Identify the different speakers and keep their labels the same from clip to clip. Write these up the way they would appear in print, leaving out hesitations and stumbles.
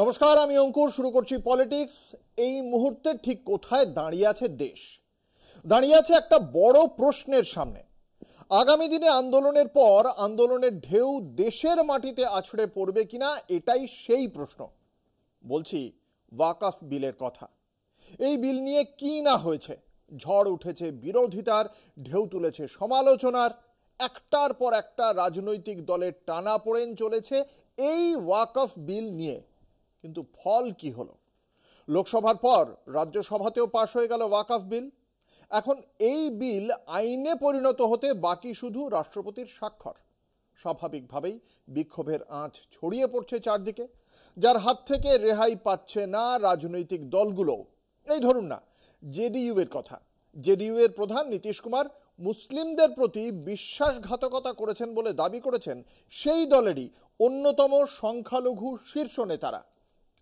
Speaker 1: নমস্কার, আমি অঙ্কুর। শুরু করছি পলিটিক্স। এই মুহূর্তে ঠিক কোথায় দাঁড়িয়ে আছে দেশ? দাঁড়িয়ে আছে একটা বড় প্রশ্নের সামনে। আগামী দিনে আন্দোলনের পর আন্দোলনের ঢেউ দেশের মাটিতে আছড়ে পড়বে কিনা, এটাই সেই প্রশ্ন। বলছি ওয়াকফ বিলের কথা। এই বিল নিয়ে কি না হয়েছে, ঝড় উঠেছে বিরোধিতার, ঢেউ তুলেছে সমালোচনার, একটার পর একটা রাজনৈতিক দলের টানাপোড়েন চলেছে এই ওয়াকফ বিল নিয়ে। কিন্তু ফল কি হলো? লোকসভার পর রাজ্যসভাতেও পাশ হয়ে গেল ওয়াকফ বিল। এখন এই বিল আইনে পরিণত হতে বাকি শুধু রাষ্ট্রপতির স্বাক্ষর। স্বাভাবিকভাবেই বিক্ষোভের আঁচ ছড়িয়ে পড়ছে চারদিকে, যার হাত থেকে রেহাই পাচ্ছে না রাজনৈতিক দলগুলো। এই ধরুন না জেডিইউ এর কথা। জেডিইউ এর প্রধান নীতিশ কুমার মুসলিমদের প্রতি বিশ্বাসঘাতকতা করেছেন বলে দাবি করেছেন সেই দলেরই অন্যতম সংখ্যালঘু শীর্ষ নেতারা।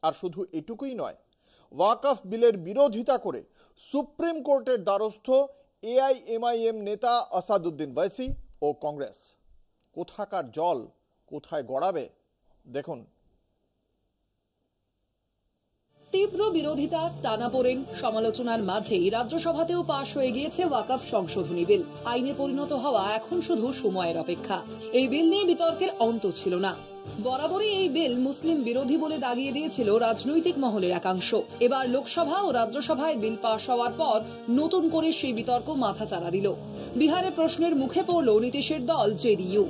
Speaker 1: আর শুধু এটুকুই নয়, ওয়াকফ বিলের বিরোধিতা করে সুপ্রিম কোর্টের দ্বারস্থ এআইএমআইএম নেতা আসাদুদ্দিন ওয়াইসি ও কংগ্রেস। কোথাকার জল কোথায় গড়াবে দেখুন।
Speaker 2: তীব্র বিরোধিতা, টানাপোড়েন, সমালোচনার মাঝেই রাজ্যসভাতেও পাশ হয়ে গিয়েছে ওয়াকফ সংশোধনী বিল। আইনে পরিণত হওয়া এখন শুধু সময়ের অপেক্ষা। এই বিল নিয়ে বিতর্কের অন্ত ছিল না। বরাবরই এই বিল মুসলিম বিরোধী বলে দাগিয়ে দিয়েছিল রাজনৈতিক মহলের একাংশ। এবার লোকসভা ও রাজ্যসভায় বিল পাশ হওয়ার পর নতুন করে সেই বিতর্ক মাথাচাড়া দিল। বিহারে প্রশ্নের মুখে পড়ল নীতিশের দল জেডিইউ।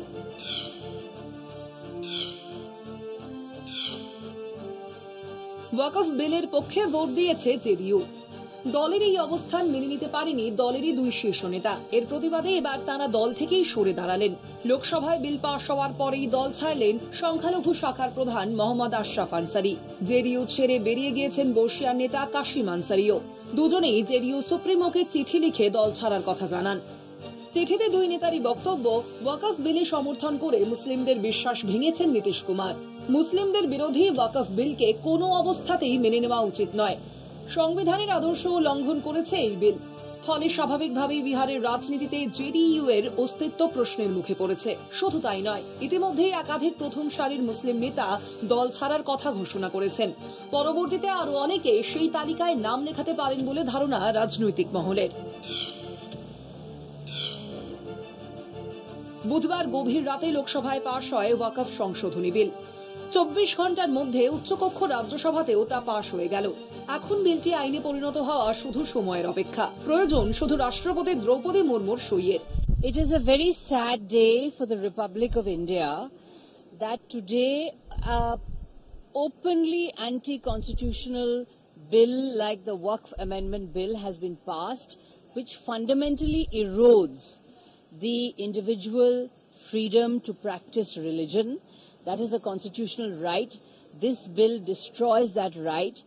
Speaker 2: ওয়াকফ বিলের পক্ষে ভোট দিয়েছে জেডিইউ। দলের এই অবস্থান মেনে নিতে পারেনি দলেরই দুই শীর্ষ নেতা। এর প্রতিবাদে এবার তারা দল থেকেই সরে দাঁড়ালেন। লোকসভায় বিল পাশ হওয়ার পরেই দল ছাড়লেন সংখ্যালঘু শাখার প্রধান মোহাম্মদ আশরাফ আনসারি। জেডিইউ ছেড়ে বেরিয়ে গিয়েছেন বর্ষিয়ার নেতা কাশিম আনসারিও। দুজনেই জেডিইউ সুপ্রিমোকে চিঠি লিখে দল ছাড়ার কথা জানান। চিঠিতে দুই নেতারই বক্তব্য, ওয়াকফ বিলে সমর্থন করে মুসলিমদের বিশ্বাস ভেঙেছেন নীতিশ কুমার। মুসলিমদের বিরোধী ওয়াকফ বিলকে কোনো অবস্থাতেই মেনে নেওয়া উচিত নয়। সংবিধানের আদর্শ লঙ্ঘন করেছে এই বিল। ফলে স্বাভাবিকভাবেই বিহারের রাজনীতিতে জেডিইউ এর অস্তিত্ব প্রশ্নের মুখে পড়েছে। শুধু তাই নয়, ইতিমধ্যেই একাধিক প্রথম সারির মুসলিম নেতা দল ছাড়ার কথা ঘোষণা করেছেন। পরবর্তীতে আরো অনেকে সেই তালিকায় নাম লেখাতে পারেন বলে ধারণা রাজনৈতিক মহলের। বুধবার গভীর রাতে লোকসভায় পাশ হয় ওয়াকফ সংশোধনী বিল। 24 ঘন্টার মধ্যে উচ্চকক্ষ রাজ্যসভাতেও তা পাশ হয়ে গেল। এখন বিলটি আইনে পরিণত হওয়া শুধু সময়ের অপেক্ষা। প্রয়োজন শুধু রাষ্ট্রপতি Draupadi মুর্মুর সইয়ের।
Speaker 3: It is a very sad day for the Republic of India that today openly anti-constitutional bill like the Waqf Amendment Bill has been passed, which fundamentally erodes the individual freedom to practice religion. That is a constitutional right. This bill destroys that right,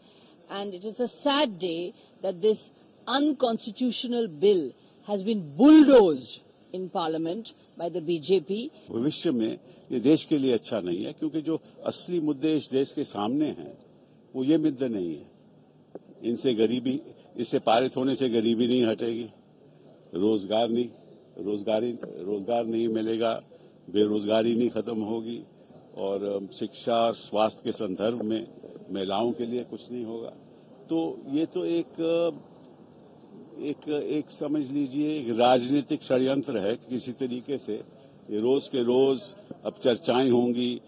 Speaker 3: and it is a sad day that this unconstitutional bill has been bulldozed in Parliament by the BJP.
Speaker 4: भविष्य में ये देश के लिए अच्छा नहीं है, क्योंकि जो असली मुद्दे इस देश के सामने हैं वो ये मुद्दे नहीं है। इनसे गरीबी, इससे पारित होने से गरीबी नहीं हटेगी, रोजगार नहीं मिलेगा, बेरोजगारी नहीं खत्म होगी, और शिक्षा और स्वास्थ्य के संदर्भ में महिलाओं के लिए कुछ नहीं होगा। तो ये तो एक समझ लीजिए एक राजनीतिक षड्यंत्र है। किसी तरीके से रोज के रोज अब चर्चाएं होंगी,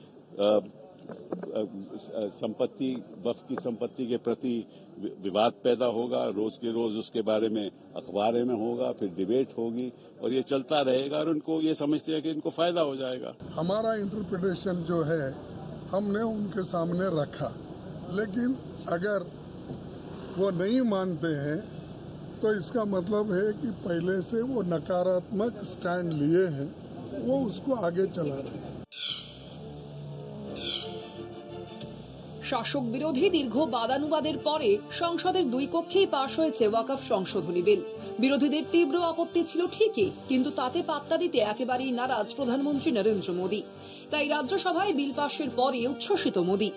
Speaker 4: संपत्ति, वक्फ की संपत्ति के प्रति विवाद पैदा होगा, रोज के रोज उसके बारे में अखबारें में होगा, फिर डिबेट होगी, और ये चलता रहेगा, और उनको ये समझते हैं कि इनको फायदा हो जाएगा।
Speaker 5: हमारा इंटरप्रिटेशन जो है हमने उनके सामने रखा, लेकिन अगर वो नहीं मानते हैं तो इसका मतलब है कि पहले से वो नकारात्मक स्टैंड लिए हैं, वो उसको आगे चला रहे हैं।
Speaker 2: শাসক বিরোধী দীর্ঘ বাদানুবাদের পরে সংসদের দুই কক্ষেই পাশ হয়েছে ওয়াকফ সংশোধনী বিল। বিরোধীদের তীব্র আপত্তি ছিল ঠিকই, কিন্তু তাতে পাত্তা দিতে একেবারেই নারাজ প্রধানমন্ত্রী নরেন্দ্র মোদী। তাই রাজ্যসভায় বিল পাশের পরে উচ্ছ্বসিত মোদী।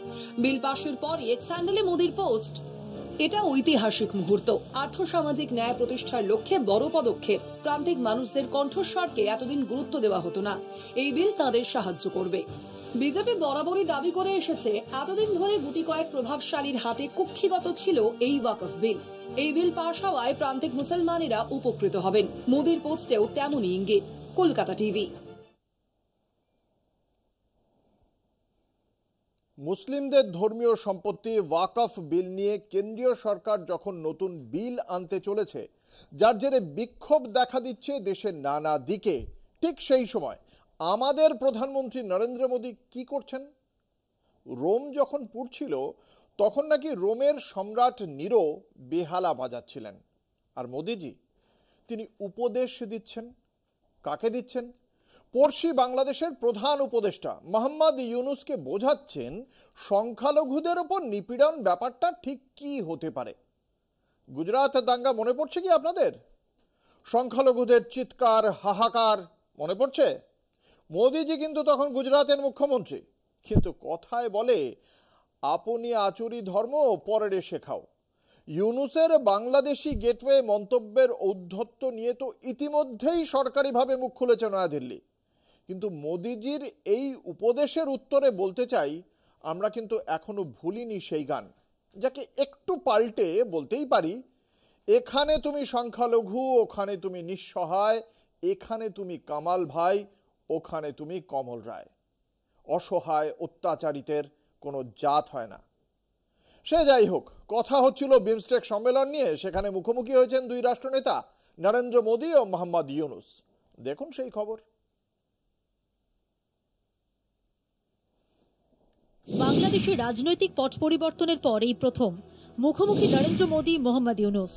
Speaker 2: বিল পাশের পরে এক্স হ্যান্ডেলে মোদীর পোস্ট, এটা ঐতিহাসিক মুহূর্ত। আর্থসামাজিক ন্যায় প্রতিষ্ঠার লক্ষ্যে বড় পদক্ষেপ। প্রান্তিক মানুষদের কণ্ঠস্বরকে এতদিন গুরুত্ব দেওয়া হতো না। এই বিল তাদের সাহায্য করবে। বিজেপি বরাবরই দাবি করে এসেছে, এতদিন ধরে গুটি কয়েক প্রভাবশালীর হাতে কুক্ষিগত ছিল এই ওয়াকফ বিল। এই বিল পাশ হওয়ায় প্রান্তিক মুসলমানেরা উপকৃত হবেন। মোদির পোস্টেও তেমনই ইঙ্গিত। কলকাতা টিভি।
Speaker 1: মুসলিমদের ধর্মীয় সম্পত্তি ওয়াকফ বিল নিয়ে কেন্দ্রীয় সরকার যখন নতুন বিল আনতে চলেছে, যার জেরে বিক্ষোভ দেখা দিচ্ছে দেশের নানা দিকে, ঠিক সেই সময় আমাদের প্রধানমন্ত্রী নরেন্দ্র মোদী কি করছেন? রোম যখন পুড়ছিল তখন নাকি রোমের সম্রাট নিরো বেহালা বাজাচ্ছিলেন, আর মোদিজি তিনি উপদেশ দিচ্ছেন। কাকে দিচ্ছেন? পড়শি বাংলাদেশের প্রধান উপদেষ্টা মোহাম্মদ ইউনুসকে বোঝাচ্ছেন সংখ্যালঘুদের ওপর নিপীড়ন ব্যাপারটা ঠিক কি হতে পারে। গুজরাতের দাঙ্গা মনে পড়ছে কি আপনাদের? সংখ্যালঘুদের চিৎকার, হাহাকার মনে পড়ছে? মোদিজি কিন্তু তখন গুজরাতের মুখ্যমন্ত্রী, কিন্তু কথায় বলে আপনি আচুরি ধর্ম পরের শেখাও। ইউনুসের বাংলাদেশি গেটওয়ে মন্তব্যের ঔদ্ধত্য নিয়ে তো ইতিমধ্যেই সরকারিভাবে মুখ খুলেছে নয়াদিল্লি, কিন্তু মোদিজির এই উপদেশের উত্তরে বলতে চাই, আমরা কিন্তু এখনো ভুলিনি সেই গান, যাকে একটু পাল্টে বলতেই পারি, এখানে তুমি সংখ্যালঘু, ওখানে তুমি নিঃসহায়, এখানে তুমি কামাল ভাই, ওখানে তুমি কমল রায়। অসহায় অত্যাচারিতের কোনো জাত হয় না। সে যাই হোক, কথা হচ্ছিল বিমস্টেক সম্মেলন নিয়ে। সেখানে মুখোমুখি হয়েছেন দুই রাষ্ট্রনেতা, নরেন্দ্র মোদী ও মোহাম্মদ ইউনুস। দেখুন সেই খবর।
Speaker 6: বাংলাদেশের রাজনৈতিক পট পরিবর্তনের পর এই প্রথম মুখোমুখি নরেন্দ্র মোদী মোহাম্মদ ইউনুস।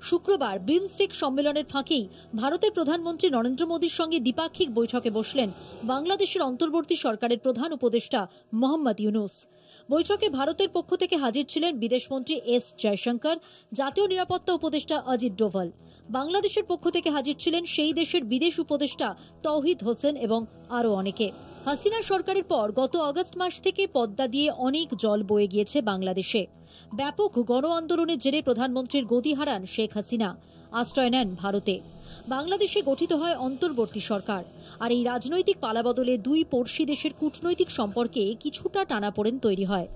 Speaker 6: শুক্রবার বিমস্টেক সম্মেলনের ফাঁকেই ভারতের প্রধানমন্ত্রী নরেন্দ্র মোদীর সঙ্গে দ্বিপাক্ষিক বৈঠকে বসলেন বাংলাদেশের অন্তর্বর্তী সরকারের প্রধান উপদেষ্টা মোহাম্মদ ইউনুস। বৈঠকে ভারতের পক্ষ থেকে হাজির ছিলেন বিদেশমন্ত্রী এস জয়শঙ্কর, জাতীয় নিরাপত্তা উপদেষ্টা অজিত ডোভাল। বাংলাদেশের পক্ষ থেকে হাজির ছিলেন সেই দেশের বিদেশ উপদেষ্টা তৌহিদ হোসেন এবং আরও অনেকে। হাসিনা সরকারের পর গত আগস্ট মাস থেকে পদ্মা দিয়ে অনেক জল বয়ে গিয়েছে বাংলাদেশে। ব্যাপক গণ আন্দোলনের জেরে প্রধানমন্ত্রীর গদি হারান শেখ হাসিনা, আশ্রয় নেন ভারতে। বাংলাদেশে গঠিত হয় অন্তর্বর্তী সরকার। আর এই রাজনৈতিক পালাবদলে দুই পড়শি দেশের কূটনৈতিক সম্পর্কে কিছুটা টানাপোড়েন তৈরি হয়।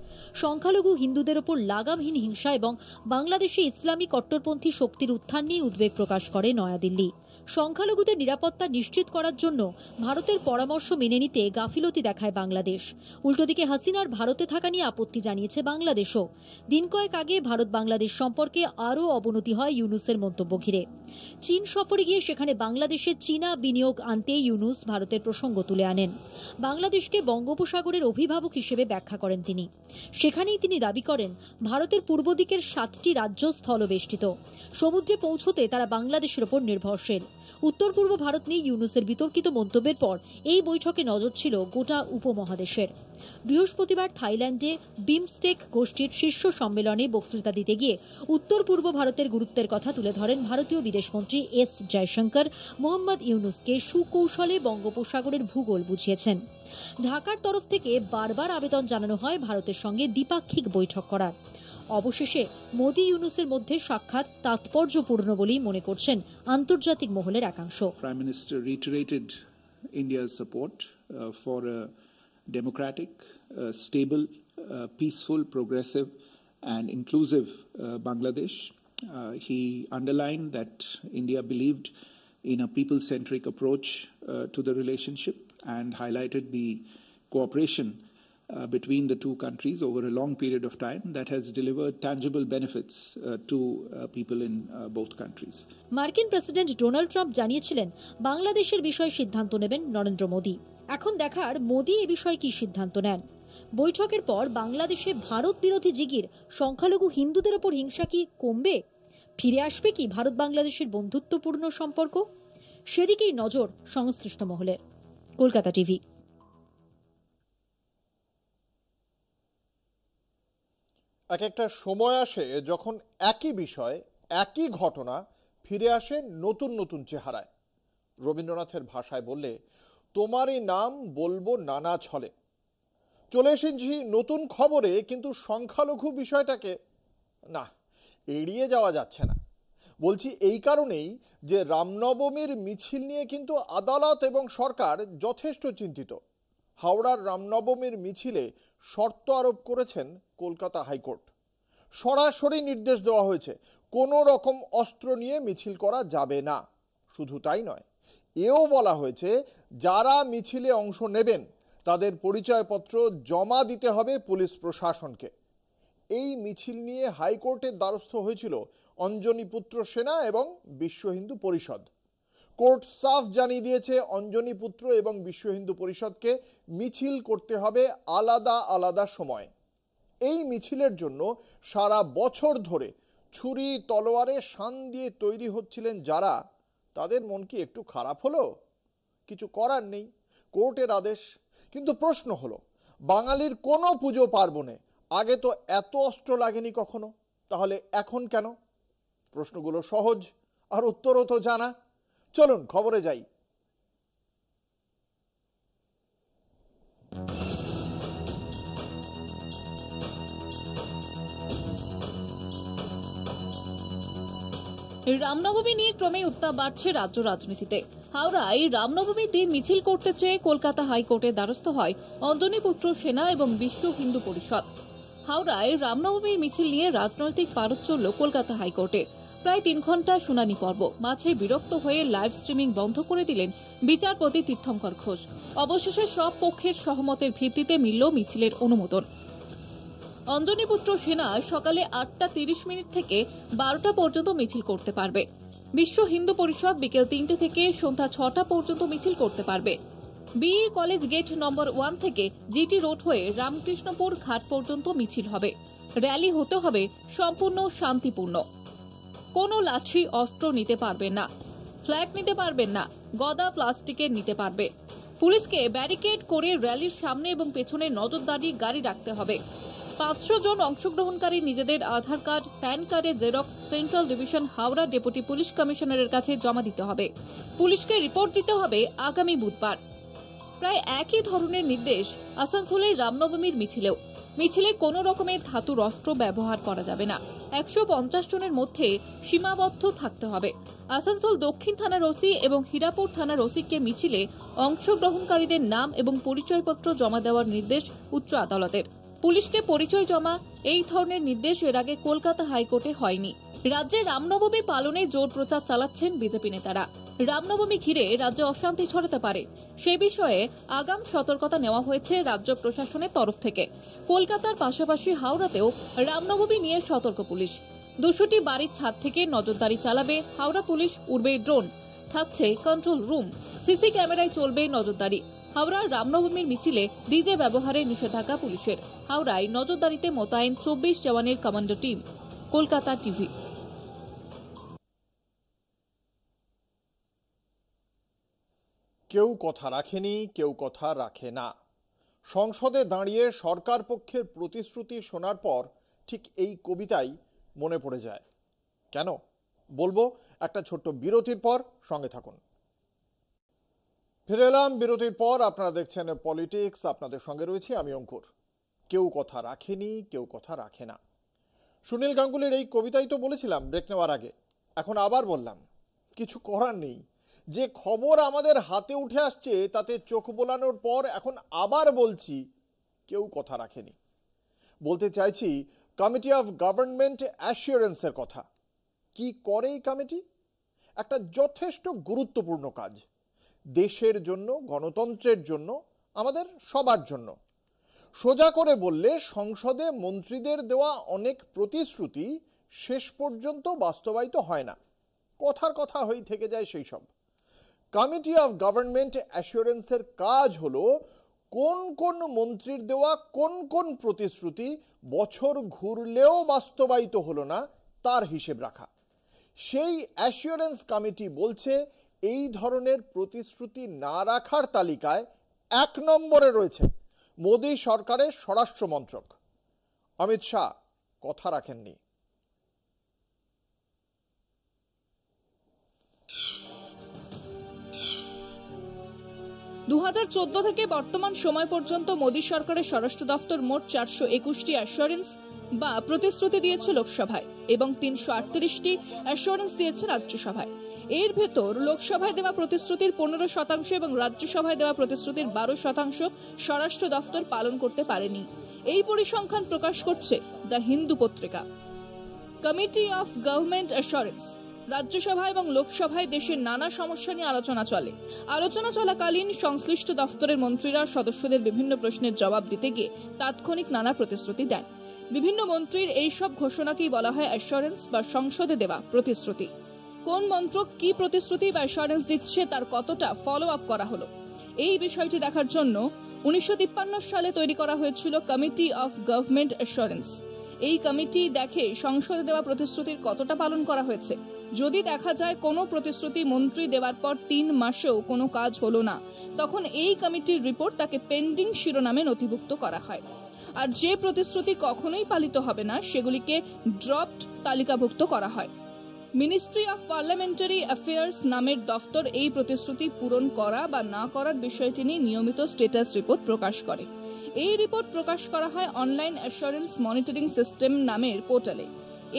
Speaker 6: সংখ্যালঘু হিন্দুদের ওপর লাগামহীন হিংসা এবং বাংলাদেশে ইসলামী কট্টরপন্থী শক্তির উত্থান নিয়ে উদ্বেগ প্রকাশ করে নয়াদিল্লি। সংখ্যালঘুদের নিরাপত্তা নিশ্চিত করার জন্য ভারতের পরামর্শ মেনে নিতে গাফিলতি দেখায় বাংলাদেশ। উল্টোদিকে হাসিনার ভারতে থাকা নিয়ে আপত্তি জানিয়েছে বাংলাদেশও। দিন কয়েক আগে ভারত বাংলাদেশ সম্পর্কে আরও অবনতি হয় ইউনুসের মন্তব্য ঘিরে। চীন সফরে গিয়ে সেখানে বাংলাদেশে চীনা বিনিয়োগ আনতে ইউনুস ভারতের প্রসঙ্গ তুলে আনেন। বাংলাদেশকে বঙ্গোপসাগরের অভিভাবক হিসেবে ব্যাখ্যা করেন তিনি। সেখানেই তিনি দাবি করেন ভারতের পূর্ব দিকের 7টি রাজ্য স্থলবেষ্টিত, সমুদ্রে পৌঁছতে তারা বাংলাদেশের ওপর নির্ভরশীল। উত্তর পূর্ব ভারত নিয়ে ইউনুসের বিতর্কিত মন্তব্যের পর এই বৈঠকে নজর ছিল গোটা উপমহাদেশের। বৃহস্পতিবার থাইল্যান্ডে বিমস্টেক গোষ্ঠীর শীর্ষ সম্মেলনে বক্তৃতা দিতে গিয়ে উত্তর পূর্ব ভারতের গুরুত্বের কথা তুলে ধরেন ভারতীয় বিদেশমন্ত্রী এস জয়শঙ্কর। মোহাম্মদ ইউনুসকে সুকৌশলে বঙ্গোপসাগরের ভূগোল বুঝিয়েছেন। ঢাকার তরফ থেকে বারবার আবেদন জানানো হয় ভারতের সঙ্গে দ্বিপাক্ষিক বৈঠক করার। অবশেষে মোদি ইউনুসের মধ্যে সাক্ষাৎ তাৎপর্যপূর্ণ বলেই মনে করছেন আন্তর্জাতিক মহলের একাংশ।
Speaker 7: Prime Minister reiterated India's support for a democratic, stable, peaceful, progressive and inclusive Bangladesh. He underlined that India believed in a people-centric approach to the relationship and highlighted the cooperation between the two countries over a long period of time that has delivered tangible benefits to people in both countries.
Speaker 6: মার্কিন president Donald Trump জানিয়েছিলেন বাংলাদেশের বিষয়ে সিদ্ধান্ত নেবেন নরেন্দ্র মোদী। এখন দেখার মোদী এ বিষয়ে কি সিদ্ধান্ত নেন। বৈঠকের পর বাংলাদেশে ভারত বিরোধী জিগির সংখ্যালঘু হিন্দুদের ওপর হিংসা কি কমবে? ফিরে আসবে কি ভারত বাংলাদেশের বন্ধুত্বপূর্ণ সম্পর্ক? সেদিকেই নজর সংশ্লিষ্ট মহলের। কলকাতা টিভি।
Speaker 1: এক একটা সময় আসে যখন একই বিষয়, একই ঘটনা ফিরে আসে নতুন নতুন চেহারায়। রবীন্দ্রনাথের ভাষায় বললে, তোমারই নাম বলবো নানা ছলে। চলে এসেছি নতুন খবরে, কিন্তু সংখ্যালঘু বিষয়টাকে না, এড়িয়ে যাওয়া যাচ্ছে না। বলছি এই কারণেই যে রামনবমীর মিছিল নিয়ে কিন্তু আদালত এবং সরকার যথেষ্ট চিন্তিত। হাওড়ার রামনবমীর মিছিলে শর্ত আরোপ করেছেন কলকাতা হাইকোর্ট। সরাসরি নির্দেশ দেওয়া হয়েছে কোনো রকম অস্ত্র নিয়ে মিছিল করা যাবে না। শুধু তাই নয়, এও বলা হয়েছে যারা মিছিলে অংশ নেবেন তাদের পরিচয়পত্র জমা দিতে হবে পুলিশ প্রশাসনকে। এই মিছিল নিয়ে হাইকোর্টের দ্বারস্থ হয়েছিল অঞ্জনী পুত্র সেনা এবং বিশ্ব হিন্দু পরিষদ। কোর্ট সাফ জানিয়ে দিয়েছে অঞ্জনী পুত্র এবং বিশ্ব হিন্দু পরিষদকে মিছিল করতে হবে আলাদা আলাদা সময়। এই মিছিলের জন্য সারা বছর ধরে ছুরি তলোয়ারে শান দিয়ে তৈরি হচ্ছিলেন যারা, তাদের মন কি একটু খারাপ হলো? কিছু করার নেই, কোর্টের আদেশ। কিন্তু প্রশ্ন হলো, বাঙালির কোনো পুজো পার্বণে আগে তো এত অস্ত্র লাগেনি কখনো, তাহলে এখন কেন? প্রশ্নগুলো সহজ আর উত্তরও তো জানা। চলুন খবরে যাই।
Speaker 2: রামনবমী নিয়ে ক্রমেই উত্তাপ বাড়ছে রাজ্য রাজনীতিতে। হাওড়ায় রামনবমীর দিন মিছিল করতে চেয়ে কলকাতা হাইকোর্টের দ্বারস্থ হয় অঞ্জনী পুত্র সেনা এবং বিশ্ব হিন্দু পরিষদ। হাওড়ায় রামনবমীর মিছিল নিয়ে রাজনৈতিক পারদ চলল কলকাতা হাইকোর্টে। প্রায় 3 ঘন্টা শুনানি পর্ব মাঝে বিরক্ত হয়ে লাইভ স্ট্রিমিং বন্ধ করে দিলেন বিচারপতি তীর্থঙ্কর ঘোষ। অবশেষে সব পক্ষের সহমতের ভিত্তিতে মিলল মিছিলের অনুমোদন। অঞ্জনী পুত্র সেনা সকালে 8:30 থেকে 12টা পর্যন্ত মিছিল করতে পারবে। বিশ্ব হিন্দু পরিষদ বিকেল 3টে থেকে সন্ধ্যা 6টা পর্যন্ত মিছিল করতে পারবে। বিই কলেজ গেট নম্বর 1 থেকে জিটি রোড হয়ে রামকৃষ্ণপুর ঘাট পর্যন্ত মিছিল হবে। র্যালি হতে হবে সম্পূর্ণ শান্তিপূর্ণ। কোনো লাঠি অস্ত্র নিতে পারবেন না, ফ্ল্যাগ নিতে পারবেন না, গদা প্লাস্টিকের নিতে পারবে। পুলিশকে ব্যারিকেড করে র্যালির সামনে এবং পেছনে নজরদারি গাড়ি রাখতে হবে। 500 জন অংশগ্রহণকারী নিজেদের আধার কার্ড, প্যান কার্ডের xerox central division Howrah deputy police কমিশনারের কাছে জমা দিতে হবে। পুলিশকে রিপোর্ট দিতে হবে আগামী বুধবার। প্রায় একই ধরনের নির্দেশ আসানসোলের রামনবমীর মিছিলেও। মিছিলে কোনো রকমের ধাতুর অস্ত্র ব্যবহার করা যাবে না। 150 জনের মধ্যে সীমাবদ্ধ থাকতে হবে। আসানসোল দক্ষিণ থানার ওসি এবং হীরাপুর থানার ওসিকে মিছিলে অংশগ্রহণকারীদের নাম এবং পরিচয়পত্র জমা দেওয়ার নির্দেশ উচ্চ আদালতের। পুলিশকে পরিচয় জমা এই ধরনের নির্দেশ এর আগে কলকাতা হাইকোর্টে হয়নি। রাজ্যে রামনবমী পালনে জোর প্রচার চালাচ্ছেন বিজেপি নেতারা। রামনবমী ঘিরে রাজ্যে অশান্তি ছড়াতে পারে সে বিষয়ে আগাম সতর্কতা নেওয়া হয়েছে রাজ্য প্রশাসনের তরফ থেকে। কলকাতার পাশাপাশি হাওড়াতেও রামনবমী নিয়ে সতর্ক পুলিশ। 200টি বাড়ির ছাদ থেকে নজরদারি চালাবে হাওড়া পুলিশ, উড়বে ড্রোন, থাকছে কন্ট্রোল রুম, সিসি ক্যামেরায় চলবে নজরদারি। হাওড়ার রামনবমীর মিছিলে ডিজে ব্যবহারে নিষেধাজ্ঞা পুলিশের। হাওড়ায় নজরদারিতে মোতায়েন 24 জওয়ানের কমান্ডো টিম। কলকাতা টিভি।
Speaker 1: কেউ কথা রাখেনি, কেউ কথা রাখে না। সংসদে দাঁড়িয়ে সরকার পক্ষের প্রতিশ্রুতি শোনার পর ঠিক এই কবিতাই মনে পড়ে যায়। কেন বলবো একটা ছোট্ট বিরতির পর, সঙ্গে থাকুন। ফিরে এলাম বিরতির পর। আপনারা দেখছেন পলিটিক্স, আপনাদের সঙ্গে রয়েছি আমি অঙ্কুর। কেউ কথা রাখেনি, কেউ কথা রাখে না। সুনীল গাঙ্গুলির এই কবিতাই তো বলেছিলাম ব্রেক নেওয়ার আগে, এখন আবার বললাম। কিছু করার নেই, যে খবর আমাদের হাতে উঠে আসছে তাতে চোখ বোলানোর পর এখন আবার বলছি কেউ কথা রাখেনি। বলতে চাইছি কমিটি অফ গভর্নমেন্ট অ্যাসিওরেন্সের কথা। কি করে এই কমিটি? একটা যথেষ্ট গুরুত্বপূর্ণ কাজ, দেশের জন্য, গণতন্ত্রের জন্য, আমাদের সবার জন্য। সোজা করে বললে সংসদে মন্ত্রীদের দেওয়া অনেক প্রতিশ্রুতি শেষ পর্যন্ত বাস্তবায়িত হয় না, কথার কথা হয়েই থেকে যায় সেই সব। কমিটি অফ গভর্নমেন্ট অ্যাসিওরেন্সের কাজ হলো কোন কোন মন্ত্রীর দেওয়া কোন কোন প্রতিশ্রুতি বছর ঘুরলেও বাস্তবায়িত হলো না তার হিসেব রাখা। সেই অ্যাসিওরেন্স কমিটি বলছে এই ধরনের প্রতিশ্রুতি না রাখার তালিকায় 1 নম্বরে রয়েছে মোদী সরকারের স্বরাষ্ট্র মন্ত্রক। অমিত শাহ কথা রাখেননি।
Speaker 2: দু 2014 থেকে বর্তমান সময় পর্যন্ত মোদী সরকারের স্বরাষ্ট্র দফতর মোট 421টি অ্যাসিওরেন্স বা প্রতিশ্রুতি দিয়েছে লোকসভায় এবং 338টি অ্যাসিওরেন্স দিয়েছে রাজ্যসভায়।
Speaker 8: এর ভেতর লোকসভায় দেওয়া প্রতিশ্রুতির 15% এবং রাজ্যসভায় দেওয়া প্রতিশ্রুতির 12% স্বরাষ্ট্র দফতর পালন করতে পারেনি। এই পরিসংখ্যান প্রকাশ করছে দ্য হিন্দু পত্রিকা। Committee of government assurance. Rajya Sabha এবং লোকসভায় দেশের নানা সমস্যা নিয়ে আলোচনা চলে। আলোচনা চলাকালীন সংশ্লিষ্ট দফতরের মন্ত্রীরা সদস্যদের বিভিন্ন প্রশ্নের জবাব দিতে গিয়ে তাৎক্ষণিক নানা প্রতিশ্রুতি দেন। বিভিন্ন মন্ত্রীর এইসব ঘোষণাকেই বলা হয় অ্যাসুরেন্স বা সংসদে দেওয়া প্রতিশ্রুতি। কোন মন্ত্রক কি প্রতিশ্রুতি বা অ্যাসুরেন্স দিচ্ছে তার কতটা ফলো আপ করা হলো, এই বিষয়টি দেখার জন্য 1953 সালে তৈরি করা হয়েছিল কমিটি অফ গভর্নমেন্ট অ্যাসুরেন্স। এই কমিটি দেখে সংসদে দেওয়া প্রতিশ্রুতির কতটা পালন করা হয়েছে। যদি দেখা যায় কোনো প্রতিশ্রুতি মন্ত্রী দেওয়ার পর 3 মাসেও কোনো কাজ হলো না, তখন এই কমিটির রিপোর্ট তাকে পেন্ডিং শিরোনামে নথিভুক্ত করা হয়। আর যে প্রতিশ্রুতি কখনোই পালিত হবে না সেগুলিকে ড্রপড তালিকাভুক্ত করা হয়। মিনিস্ট্রি অফ পার্লামেন্টারি অ্যাফেয়ার্স নামের দফতর এই প্রতিশ্রুতি পূরণ করা বা না করার বিষয়টি নিয়ে নিয়মিত স্ট্যাটাস রিপোর্ট প্রকাশ করে। এই রিপোর্ট প্রকাশ করা হয় অনলাইন অ্যাসুরেন্স মনিটরিং সিস্টেম নামের পোর্টালে।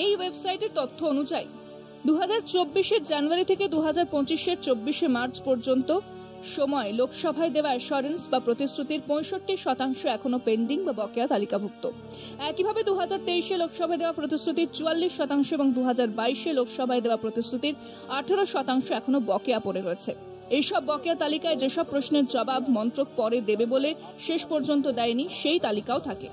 Speaker 8: এই ওয়েবসাইটের তথ্য অনুযায়ী 2024 জানুয়ারি থেকে 2025 24 মার্চ পর্যন্ত সময় লোকসভায় দেওয়া অ্যাসুরেন্স বা প্রতিশ্রুতির 65% এখনো পেন্ডিং বা বকেয়া তালিকাভুক্ত। একইভাবে 2023 লোকসভায় দেওয়া প্রতিশ্রুতির 44% এবং 2022 লোকসভায় দেওয়া প্রতিশ্রুতির 18% এখনো বকেয়া পড়ে রয়েছে। এইসব বকেয়া তালিকায় যেসব প্রশ্নের জবাব মন্ত্রক পরে দেবে বলে শেষ পর্যন্ত দেয়নি সেই তালিকাও থাকে।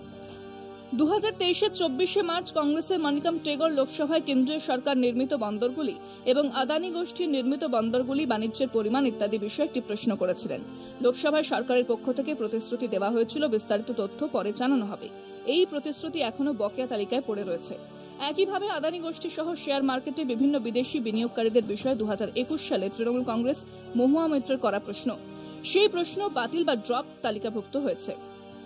Speaker 8: 2023 24 মার্চ কংগ্রেসের মানিকম টেগর লোকসভায় কেন্দ্রীয় সরকার নির্মিত বন্দরগুলি এবং আদানি গোষ্ঠীর নির্মিত বন্দরগুলি বাণিজ্যের পরিমাণ ইত্যাদি বিষয়ে একটি প্রশ্ন করেছিলেন। লোকসভায় সরকারের পক্ষ থেকে প্রতিশ্রুতি দেওয়া হয়েছিল, বিস্তারিত তথ্য পরে জানানো হবে। এই প্রতিশ্রুতি এখনো বকেয়া তালিকায় পড়ে রয়েছে। একইভাবে আদানি গোষ্ঠী সহ শেয়ার মার্কেটে বিভিন্ন বিদেশি বিনিয়োগকারীদের বিষয়ে 2021 সালে তৃণমূল কংগ্রেস মহুয়া মৈত্রের করা প্রশ্ন, সেই প্রশ্ন বাতিল বা ড্রপ তালিকাভুক্ত হয়েছে।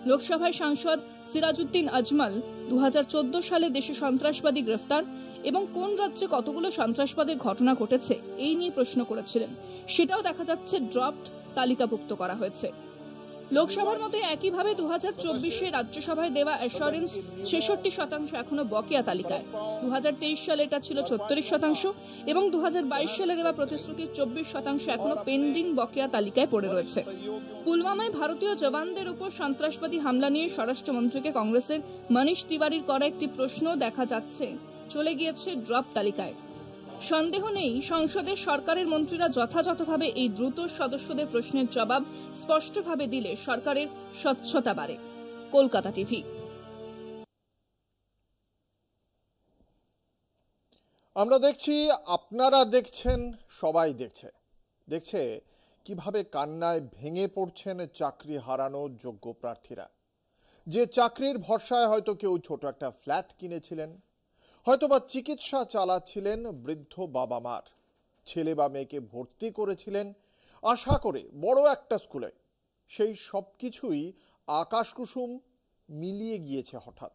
Speaker 8: লোকসভায় সাংসদ সিরাজউদ্দিন আজমল 2014 সালে দেশে সন্ত্রাসবাদী গ্রেফতার এবং কোন রাজ্যে কতগুলো সন্ত্রাসবাদের ঘটনা ঘটেছে এই নিয়ে প্রশ্ন করেছিলেন, সেটাও দেখা যাচ্ছে ড্রপড তালিকাভুক্ত করা হয়েছে। লোকসভার মধ্যে একইভাবে 2024 রাজ্যসভায় দেওয়া অ্যাসুরেন্স 66% এখনো বকেয়া তালিকায়। 2023 সালে এটা ছিল 36% এবং 2022 সালে দেওয়া প্রতিশ্রুতির 24% এখনো পেন্ডিং বকেয়া তালিকায় পড়ে রয়েছে। পুলওয়ামায় ভারতীয় জওয়ানদের উপর সন্ত্রাসবাদী হামলা নিয়ে স্বরাষ্ট্রমন্ত্রীকে কংগ্রেসের মনীষ তিওয়ারির করা একটি প্রশ্ন দেখা যাচ্ছে চলে গিয়েছে ড্রপ তালিকায়। সন্দেহ নেই সংসদের সরকারের মন্ত্রীরা যথাযথভাবে এই দ্রুত সদস্যদের প্রশ্নের জবাব স্পষ্টভাবে দিলে সরকারের স্বচ্ছতা বাড়ে। কলকাতা টিভি।
Speaker 1: আমরা দেখছি, আপনারা দেখছেন, সবাই দেখছে কিভাবে কান্নায় ভেঙে পড়ছেন চাকরি হারানো যোগ্য প্রার্থীরা। যে চাকরির ভরসায় হয়তো কেউ ছোট একটা ফ্ল্যাট কিনেছিলেন, হয়তোবা চিকিৎসা চালাচ্ছিলেন বৃদ্ধ বাবা মার, ছেলে বা মেয়েকে ভর্তি করেছিলেন আশা করে বড় একটা স্কুলে, সেই সব কিছুই আকাশকুসুম মিলিয়ে গিয়েছে হঠাৎ।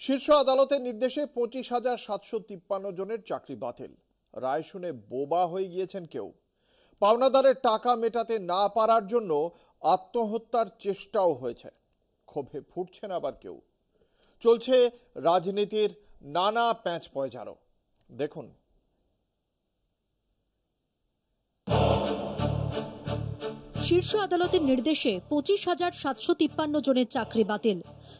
Speaker 1: শীর্ষ আদালতের নির্দেশে 25,753 জনের চাকরি বাতিল। রায় শুনে বোবা হয়ে গিয়েছেন কেউ। পাওনাদারের টাকা মেটাতে না পারার জন্য আত্মহত্যার চেষ্টাও হয়েছে। ক্ষোভে ফুটছেন আবার কেউ। চলছে রাজনীতির নানা প্যাঁচ পয়জারও। দেখুন।
Speaker 6: শীর্ষ আদালতের নির্দেশে 25,753 জনের চাকরি বাতিল।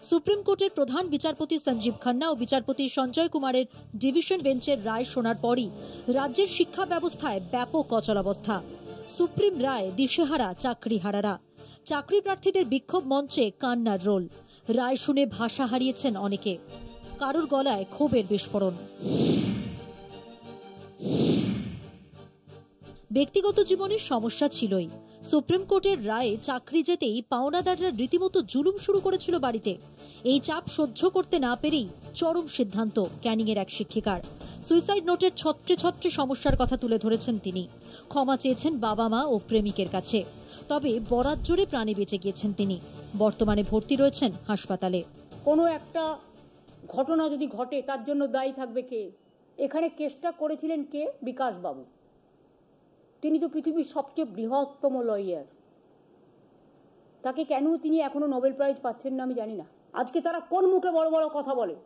Speaker 6: সুপ্রিম কোর্টের প্রধান বিচারপতি সঞ্জীব খান্না ও বিচারপতি সঞ্জয় কুমারের ডিভিশন বেঞ্চের রায় শোনার পরই রাজ্যের শিক্ষা ব্যবস্থায় ব্যাপক অচলাবস্থা। সুপ্রিম রায় দিশেহারা চাকরিহারারা। চাকরি প্রার্থীদের বিক্ষোভ মঞ্চে কান্নার রোল। রায় শুনে ভাষা হারিয়েছেন অনেকে, কারোর গলায় ক্ষোভের বিস্ফোরণ। ব্যক্তিগত জীবনের সমস্যা ছিলই। সুপ্রিম কোর্টের রায়ে চাকরি যেতেই পাওনাদাররা রীতিমতো জুলুম শুরু করেছিল বাড়িতে। এই চাপ সহ্য করতে না পেরেই চরম সিদ্ধান্ত ক্যানিংয়ের এক শিক্ষিকার। সুইসাইড নোটের ছত্রে ছত্রে সমস্যার কথা তুলে ধরেছেন তিনি। ক্ষমা চেয়েছেন বাবা মা ও প্রেমিকের কাছে। তবে বরাত জোরে প্রাণে বেঁচে গিয়েছেন তিনি। বর্তমানে ভর্তি রয়েছেন হাসপাতালে।
Speaker 9: কোনো একটা ঘটনা যদি ঘটে তার জন্য দায়ী থাকবে কে? এখানে কেসটা করেছিলেন কে? বিকাশ বাবু। তিনি তো পৃথিবীর সবচেয়ে বৃহত্তম লয়ার। তাকে কেন তিনি এখনো নোবেল প্রাইজ পাচ্ছেন না আমি জানি না। আজকে তারা কোন মুখে বড় বড় কথা বলে,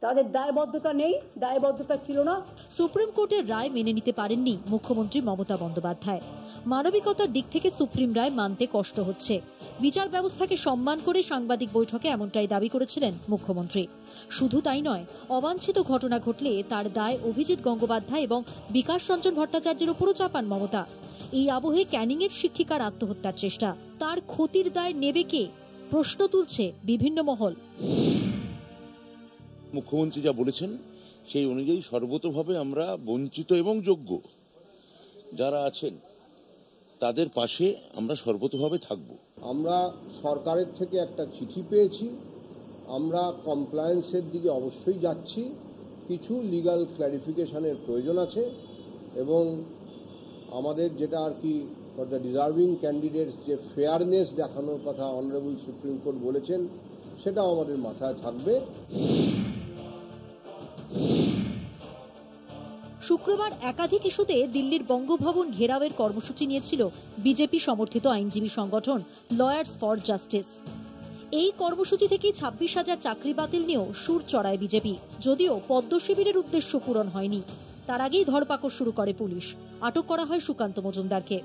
Speaker 9: তাদের দায়বদ্ধতা নেই, দায়বদ্ধতা ছিল না।
Speaker 6: সুপ্রিম কোর্টের রায় মেনে নিতে পারেননি মুখ্যমন্ত্রী মমতা বন্দ্যোপাধ্যায়। মানবিকতার দিক থেকে সুপ্রিম রায় মানতে কষ্ট হচ্ছে। বিচার ব্যবস্থাকে সম্মান করে সাংবাদিক বৈঠকে এমনটাই দাবি করেছিলেন মুখ্যমন্ত্রী। শুধু তাই নয়, অবাঞ্ছিত ঘটনা ঘটলে তার দায় অভিজিৎ গঙ্গোপাধ্যায় এবং বিকাশ রঞ্জন ভট্টাচার্যের উপরও চাপান মমতা। এই আবহে ক্যানিংয়ের শিক্ষিকার আত্মহত্যার চেষ্টা, তার ক্ষতির দায় নেবে কে, প্রশ্ন তুলছে বিভিন্ন মহল।
Speaker 10: মুখ্যমন্ত্রী যা বলেছেন সেই অনুযায়ী সর্বতোভাবে আমরা বঞ্চিত এবং যোগ্য যারা আছেন তাদের পাশে আমরা সর্বতোভাবে থাকব।
Speaker 11: আমরা সরকারের থেকে একটা চিঠি পেয়েছি, আমরা কমপ্লায়েন্সের দিকে অবশ্যই যাচ্ছি। কিছু লিগ্যাল ক্ল্যারিফিকেশনের প্রয়োজন আছে এবং আমাদের যেটা আর কি ফর দ্য ডিজার্ভিং ক্যান্ডিডেটস যে ফেয়ারনেস দেখানোর কথা অনারেবল সুপ্রিম কোর্ট বলেছেন, সেটাও আমাদের মাথায় থাকবে।
Speaker 6: শুক্রবার একাধিক ইস্যুতে দিল্লির বঙ্গভবন ঘেরাওয়ের কর্মসূচি নিয়েছিল বিজেপি সমর্থিত আইনজীবী সংগঠন লয়ার্স ফর জাস্টিস। এই কর্মসূচি থেকে 26,000 চাকরি বাতিল নিয়েও সুর চড়ায় বিজেপি। যদিও পদ্ম শিবিরের উদ্দেশ্য পূরণ হয়নি, তার আগেই ধরপাকড় শুরু করে পুলিশ। আটক করা হয় সুকান্ত মজুমদারকে।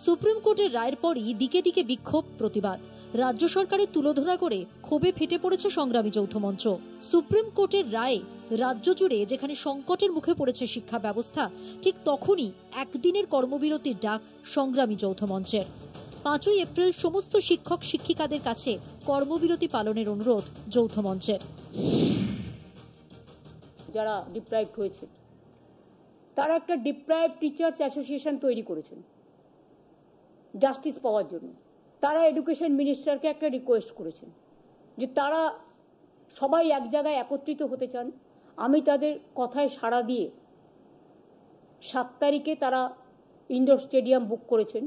Speaker 6: সুপ্রিম কোর্টের রায়ের পরই দিকে দিকে বিক্ষোভ, প্রতিবাদ। রাজ্য সরকারের তুলোধরা করে ক্ষোভে ফেটে পড়েছে সংগ্রামী যৌথ মঞ্চ। সুপ্রিম কোর্টের রায়ে রাজ্য জুড়ে যেখানে সংকটের মুখে পড়েছে শিক্ষা ব্যবস্থা, ঠিক তখনই একদিনের কর্মবিরতির ডাক সংগ্রামী যৌথ মঞ্চের। 5ই এপ্রিল সমস্ত শিক্ষক শিক্ষিকাদের কাছে কর্মবিরতি পালনের অনুরোধ যৌথ মঞ্চের।
Speaker 9: যারা ডিপ্রাইভড হয়েছে তারা একটা ডিপ্রাইভড টিচার্স অ্যাসোসিয়েশন তৈরি করেছেন জাস্টিস পাওয়ার জন্য। তারা এডুকেশন মিনিস্টারকে একটা রিকোয়েস্ট করেছেন যে তারা সবাই এক জায়গায় একত্রিত হতে চান। আমি তাদের কথায় সাড়া দিয়ে 7 তারিখে তারা ইনডোর স্টেডিয়াম বুক করেছেন।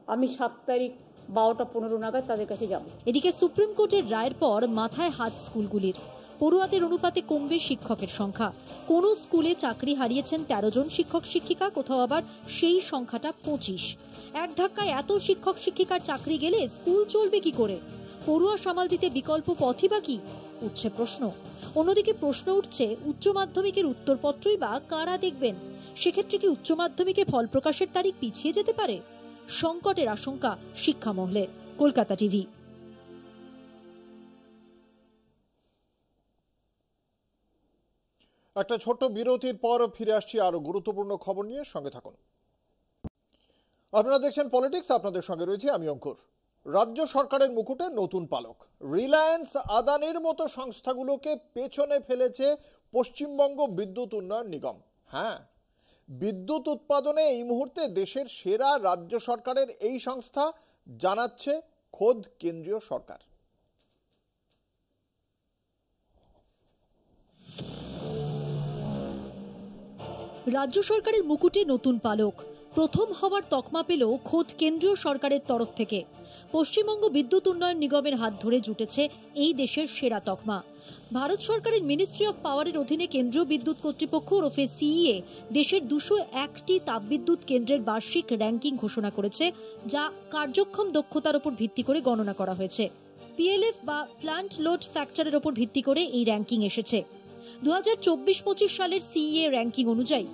Speaker 9: আমি 7 তারিখ 12টা 15 নাগাদ তাদের কাছে যাব।
Speaker 6: এদিকে সুপ্রিম কোর্টের রায়ের পর মাথায় হাত স্কুলগুলির। পড়ুয়াদের অনুপাতে কমবে শিক্ষকের সংখ্যা। কোন স্কুলে চাকরি হারিয়েছেন 13 জন শিক্ষক শিক্ষিকা, কোথাও আবার সেই সংখ্যাটা 25। এক ধাক্কায় এত শিক্ষক শিক্ষিকার চাকরি গেলে স্কুল চলবে কি করে? পড়ুয়া সামাল দিতে বিকল্প পথই বা কি, উঠছে প্রশ্ন। অন্যদিকে প্রশ্ন উঠছে উচ্চ মাধ্যমিকের উত্তরপত্রই বা কারা দেখবেন? সেক্ষেত্রে কি উচ্চ মাধ্যমিকে ফল প্রকাশের তারিখ পিছিয়ে যেতে পারে? সংকটের আশঙ্কা শিক্ষা মহলে। কলকাতা টিভি।
Speaker 1: একটা ছোট্ট বিরতির পর ফিরে আসছি আরো গুরুত্বপূর্ণ খবর নিয়ে, সঙ্গে থাকুন। আপনারা দেখছেন পলিটিক্স, আপনাদের সঙ্গে রয়েছে আমি অঙ্কুর। রাজ্য সরকারের মুকুটে নতুন পালক। রিলায়েন্স, আদানির মতো সংস্থাগুলোকে পেছনে ফেলেছে পশ্চিমবঙ্গ বিদ্যুৎ উন্নয়ন নিগম। হ্যাঁ, বিদ্যুৎ উৎপাদনে এই মুহূর্তে দেশের সেরা রাজ্য সরকারের এই সংস্থা, জানাচ্ছে খোদ কেন্দ্রীয় সরকার।
Speaker 6: রাজ্য সরকারের মুকুটে নতুন পালক। প্রথম হওয়ার তকমা পেল খোদ কেন্দ্রীয় সরকারের তরফ থেকে। পশ্চিমবঙ্গ বিদ্যুৎ উন্নয়ন নিগমের হাত ধরে জুটেছে এই দেশের সেরা তকমা। ভারত সরকারের মিনিস্ট্রি অফ পাওয়ারের অধীনে কেন্দ্রীয় বিদ্যুৎ কর্তৃপক্ষ ওরফে সিইএ দেশের 201টি তাপবিদ্যুৎ কেন্দ্রের বার্ষিক র্যাঙ্কিং ঘোষণা করেছে, যা কার্যক্ষম দক্ষতার উপর ভিত্তি করে গণনা করা হয়েছে। পিএলএফ বা প্ল্যান্ট লোড ফ্যাক্টরের উপর ভিত্তি করে এই র্যাঙ্কিং এসেছে। 2024-25 সালের সিইএ র্যাঙ্কিং অনুযায়ী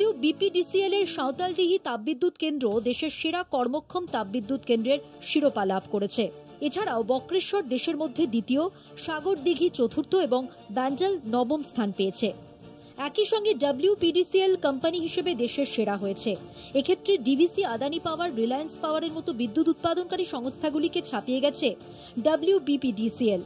Speaker 6: WBPDCL এর সাঁওতালডিহি তাপবিদ্যুৎ কেন্দ্র দেশের সেরা কর্মক্ষম তাপবিদ্যুৎ কেন্দ্রের শিরোপা লাভ করেছে। এছাড়াও বক্রেশ্বর দেশের মধ্যে দ্বিতীয়, সাগরদিঘি চতুর্থ এবং ব্যান্ডেল নবম স্থান পেয়েছে। একই সঙ্গে WPDCL কোম্পানি হিসেবে দেশের সেরা হয়েছে। এক্ষেত্রে ডিভিসি, আদানি পাওয়ার, রিলায়েন্স পাওয়ারের মতো বিদ্যুৎ উৎপাদনকারী সংস্থাগুলিকে ছাপিয়ে গেছে WBPDCL।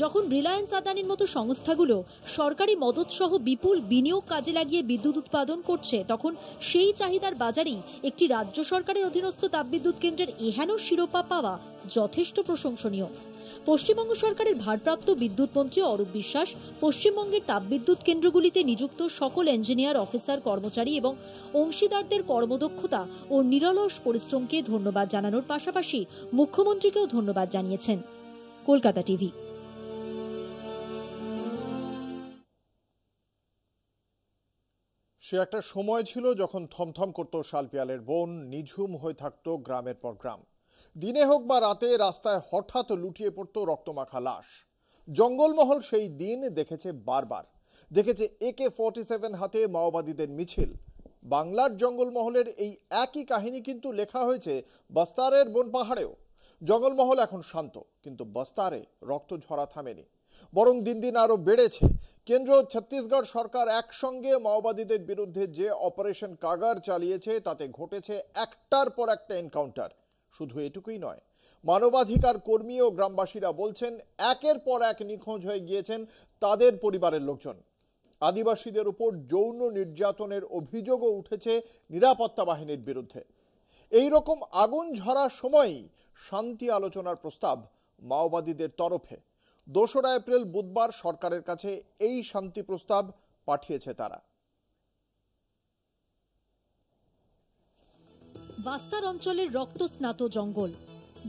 Speaker 6: যখন রিলায়েন্স, আদানির মতো সংস্থাগুলো সরকারি মদত সহ বিপুল বিনিয়োগ কাজে লাগিয়ে বিদ্যুৎ উৎপাদন করছে, তখন সেই চাহিদার বাজারেই একটি রাজ্য সরকারের অধীনস্থ তাপবিদ্যুৎ কেন্দ্রের এহেন শিরোপা পাওয়া যথেষ্ট প্রশংসনীয়। পশ্চিমবঙ্গ সরকারের ভারপ্রাপ্ত বিদ্যুৎ মন্ত্রী অরূপ বিশ্বাস পশ্চিমবঙ্গের তাপবিদ্যুৎ কেন্দ্রগুলিতে নিযুক্ত সকল ইঞ্জিনিয়ার, অফিসার, কর্মচারী এবং অংশীদারদের কর্মদক্ষতা ও নিরলস পরিশ্রমকে ধন্যবাদ জানানোর পাশাপাশি মুখ্যমন্ত্রীকেও ধন্যবাদ জানিয়েছেন। কলকাতা টিভি।
Speaker 1: সে একটা সময় ছিল যখন থমথম করত শালপিয়ালের বন, নিঝুম হয়ে থাকতো গ্রামের পর গ্রাম। দিনে হোক বা রাতে রাস্তায় হঠাৎ লুটিয়ে পড়তো রক্তমাখা লাশ। জঙ্গলমহল সেই দিন দেখেছে বারবার, দেখেছে AK-47 হাতে মাওবাদীদের মিছিল। বাংলার জঙ্গলমহলের এই একই কাহিনী কিন্তু লেখা হয়েছে বস্তারের বনপাহাড়েও। জঙ্গলমহল এখন শান্ত, কিন্তু বস্তারে রক্ত ঝরা থামেনি, বরং দিন দিন আরো বেড়েছে। কেন্দ্র ও ছত্তিশগড় সরকার একসঙ্গে মাওবাদীদের বিরুদ্ধে যে অপারেশন কাগার চালিয়েছে তাতে ঘটেছে একটার পর একটা এনকাউন্টার। শুধু এটুকুই নয়, মানবাধিকার কর্মী ও গ্রামবাসীরা বলছেন একের পর এক নিখোঁজ হয়ে গিয়েছেন তাদের পরিবারের লোকজন। আদিবাসীদের উপর যৌন নির্যাতনের অভিযোগও উঠেছে নিরাপত্তা বাহিনীর বিরুদ্ধে। এই রকম আগুন ঝরার সময়ই শান্তি আলোচনার প্রস্তাব মাওবাদীদের তরফে। 2রা এপ্রিল বুধবার সরকারের কাছে এই শান্তি প্রস্তাব পাঠিয়েছে তারা।
Speaker 6: বাস্তার অঞ্চলের রক্তস্নাত জঙ্গল,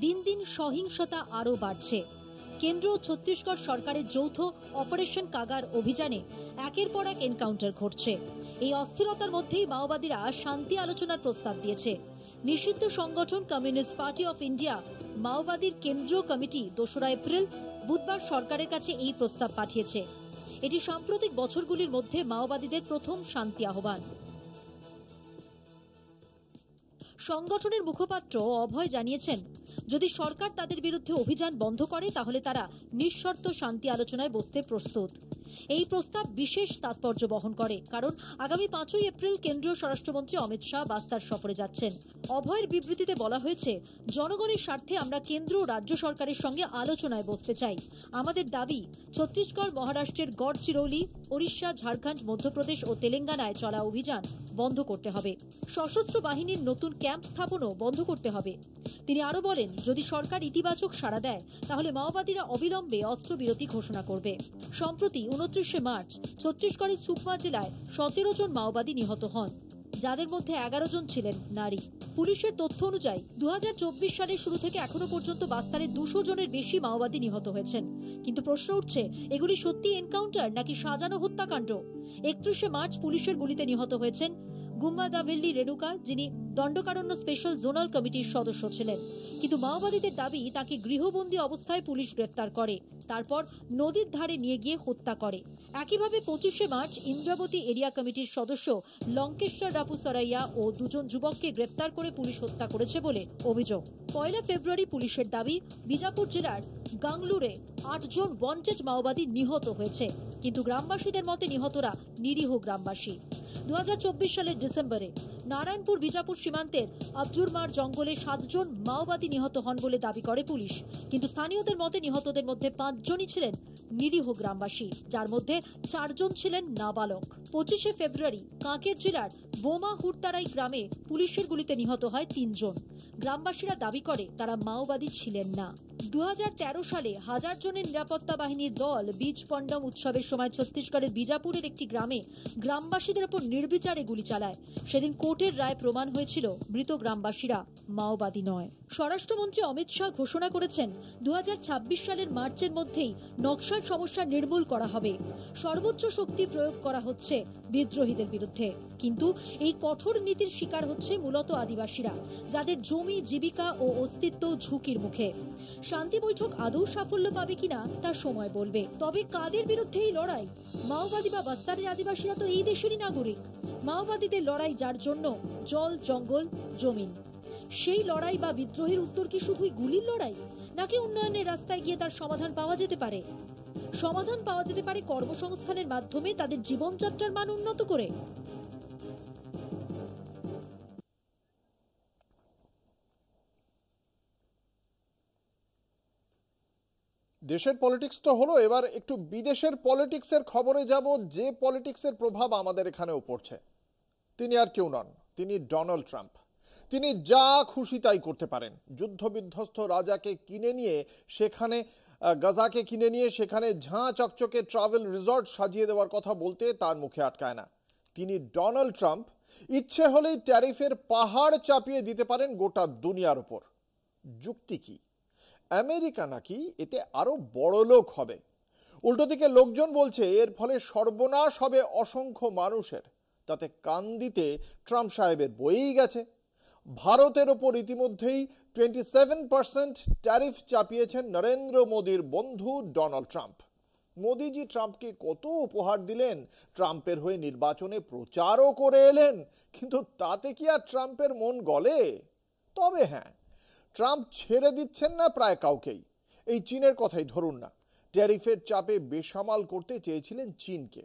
Speaker 6: দিন দিন সহিংসতা আরও বাড়ছে। কেন্দ্র ও ছত্তিশগড় সরকারের যৌথ অপারেশন কাগার অভিযানে একের পর এক এনকাউন্টার ঘটছে। এই অস্থিরতার মধ্যেই মাওবাদীরা শান্তি আলোচনার প্রস্তাব দিয়েছে। নিষিদ্ধ সংগঠন কমিউনিস্ট পার্টি অফ ইন্ডিয়া মাওবাদীর কেন্দ্রীয় কমিটি 2রা এপ্রিল বুধবার সরকারের কাছে এই প্রস্তাব পাঠিয়েছে। এটি সাম্প্রতিক বছরগুলির মধ্যে মাওবাদীদের প্রথম শান্তি আহ্বান। সংগঠনের মুখপাত্র অভয় জানিয়েছেন, যদি সরকার তাদের বিরুদ্ধে অভিযান বন্ধ করে তাহলে তারা নিঃশর্ত শান্তি আলোচনায় বসতে প্রস্তুত। এই প্রস্তাব বিশেষ তাৎপর্য বহন করে, কারণ আগামী 5ই এপ্রিল কেন্দ্রীয় স্বরাষ্ট্রমন্ত্রী অমিত শাহ বাস্তার সফরে যাচ্ছেন। অভয়ের বিবৃতিতে বলা হয়েছে, জনগণের স্বার্থে আমরা কেন্দ্র ও রাজ্য সরকারের সঙ্গে আলোচনায় বসতে চাই। আমাদের দাবি, ছত্তিশগড়, মহারাষ্ট্রের গড়চিরৌলি, ওড়িশা, ঝাড়খণ্ড, মধ্যপ্রদেশ ও তেলেঙ্গানায় চলা অভিযান বন্ধ করতে হবে। সশস্ত্র বাহিনীর নতুন ক্যাম্প স্থাপনও বন্ধ করতে হবে। তিনি আরো বলেন, যদি সরকার ইতিবাচক সাড়া দেয় তাহলে মাওবাদীরা অবিলম্বে অস্ত্রবিরতি ঘোষণা করবে। সম্প্রতি 29শে মার্চ ছত্তিশগড়ের সুকমা জেলায় 17 জন মাওবাদী নিহত হন, যাদের মধ্যে 11 জন ছিলেন নারী। পুলিশের তথ্য অনুযায়ী 2024 সালের শুরু থেকে এখনো পর্যন্ত বাস্তারে 200 জনের বেশি মাওবাদী নিহত হয়েছেন। কিন্তু প্রশ্ন উঠছে, এগুলি সত্যি এনকাউন্টার নাকি সাজানো হত্যাকাণ্ড? 31শে মার্চ পুলিশের গুলিতে নিহত হয়েছেন গুম্মাদাভেল্লি রেণুকা, যিনি দণ্ডকারণ্য স্পেশাল জোনাল কমিটির সদস্য ছিলেন। কিন্তু মাওবাদীদের দাবি, তাকে গৃহবন্দী অবস্থায় পুলিশ গ্রেফতার করে, তারপর নদীর ধারে নিয়ে গিয়ে হত্যা করে। একইভাবে 25শে মার্চ ইন্দ্রাবতী এরিয়া কমিটির সদস্য লঙ্কেশ্বর রাপু সরাইয়া ও 2 জন যুবককে গ্রেফতার করে পুলিশ হত্যা করেছে বলে অভিযোগ। 1 ফেব্রুয়ারি পুলিশের দাবি, বিজাপুর জেলার গাংলুরে 8 জন ওয়ান্টেড মাওবাদী নিহত হয়েছে, কিন্তু গ্রামবাসীদের মতে নিহতরা নিরীহ গ্রামবাসী। 2024 সালের ডিসেম্বরে নারায়ণপুর বিজাপুর সীমান্তের আব্দুরমার জঙ্গলে 7 জন মাওবাদী নিহত হন বলে দাবি করে পুলিশ, কিন্তু স্থানীয়দের মতে নিহতদের মধ্যে 5 জনই ছিলেন নিরীহ গ্রামবাসী, যার মধ্যে 4 জন ছিলেন নাবালক। 25শে ফেব্রুয়ারি কাঁকের জেলার বোমা হুড়তারাই গ্রামে পুলিশের গুলিতে নিহত হয় 3 জন। গ্রামবাসীরা দাবি করে তারা মাওবাদী ছিলেন না। 2013 সালে 1000 জনের নিরাপত্তা বাহিনীর দল বীজ পণ্ডম উৎসবের সময় ছত্তিশগড়ের বিজাপুরের একটি গ্রামে গ্রামবাসীদের উপর নির্বিচারে গুলি চালায়। সেদিন কোর্টের রায় প্রমাণ হয়েছিল মৃত গ্রামবাসীরা মাওবাদী নয়। স্বরাষ্ট্রমন্ত্রী অমিত শাহ ঘোষণা করেছেন, 2026 সালের মার্চের মধ্যেই নকশাল সমস্যা নির্মূল করা হবে। সর্বোচ্চ শক্তি প্রয়োগ করা হচ্ছে বিদ্রোহীদের বিরুদ্ধে, কিন্তু এই কঠোর নীতির শিকার হচ্ছে মূলত আদিবাসীরা, যাদের জমি, জীবিকা ও অস্তিত্ব ঝুঁকির মুখে। শান্তি বৈঠক আদৌ সাফল্য পাবে কিনা তা সময় বলবে। তবে কাদের বিরুদ্ধে এই লড়াই? মাওবাদী বা বাস্তারের আদিবাসীরা তো এই দেশেরই নাগরিক। মাওবাদীদের লড়াই যার জন্য জল, জঙ্গল, জমিন, সেই লড়াই বা বিদ্রোহের উত্তর কি শুধুই গুলির লড়াই, নাকি উন্নয়নের রাস্তায় গিয়ে তার সমাধান পাওয়া যেতে পারে? সমাধান পাওয়া যেতে পারে কর্মসংস্থানের মাধ্যমে, তাদের জীবনযাত্রার মান উন্নত করে।
Speaker 1: দেশের পলিটিক্স তো হলো, এবার একটু বিদেশের পলিটিক্সের খবরে যাব। যে পলিটিক্সের প্রভাব আমাদের এখানেও পড়ছে, তিনি আর কেউ নন, তিনি ডোনাল্ড ট্রাম্প। তিনি যা খুশি তাই করতে পারেন। যুদ্ধ বিধ্বস্ত রাজাকে কিনে নিয়ে সেখানে গাজাকে কিনে নিয়ে সেখানে ঝাঁ চকচকে ট্রাভেল রিসর্ট সাজিয়ে দেওয়ার কথা বলতে তার মুখে আটকায় না। তিনি ডোনাল্ড ট্রাম্প ইচ্ছে হলেই ট্যারিফের পাহাড় চাপিয়ে দিতে পারেন গোটা দুনিয়ার উপর। যুক্তি কি? আমেরিকা নাকি এতে আরো বড় লোক হবে। উল্টো দিকে লোকজন বলছে এর ফলে সর্বনাশ হবে অসংখ্য মানুষের। তাতে কান দিতে ট্রাম্প সাহেবের বইই গেছে। ভারতের ওপর ইতিমধ্যেই 27% ট্যারিফ চাপিয়েছেন নরেন্দ্র মোদীর বন্ধু ডোনাল্ড ট্রাম্প। মোদীজি ট্রাম্পকে কত উপহার দিলেন, ট্রাম্পের হয়ে নির্বাচনে প্রচারও করে এলেন, কিন্তু তাতে কি আর ট্রাম্পের মন গলে? তবে হ্যাঁ, ট্রাম্প ছেড়ে দিচ্ছেন না প্রায় কাউকেই। এই চীনের কথাই ধরুন না, ট্যারিফের চাপে বেসামাল করতে চেয়েছিলেন চীনকে,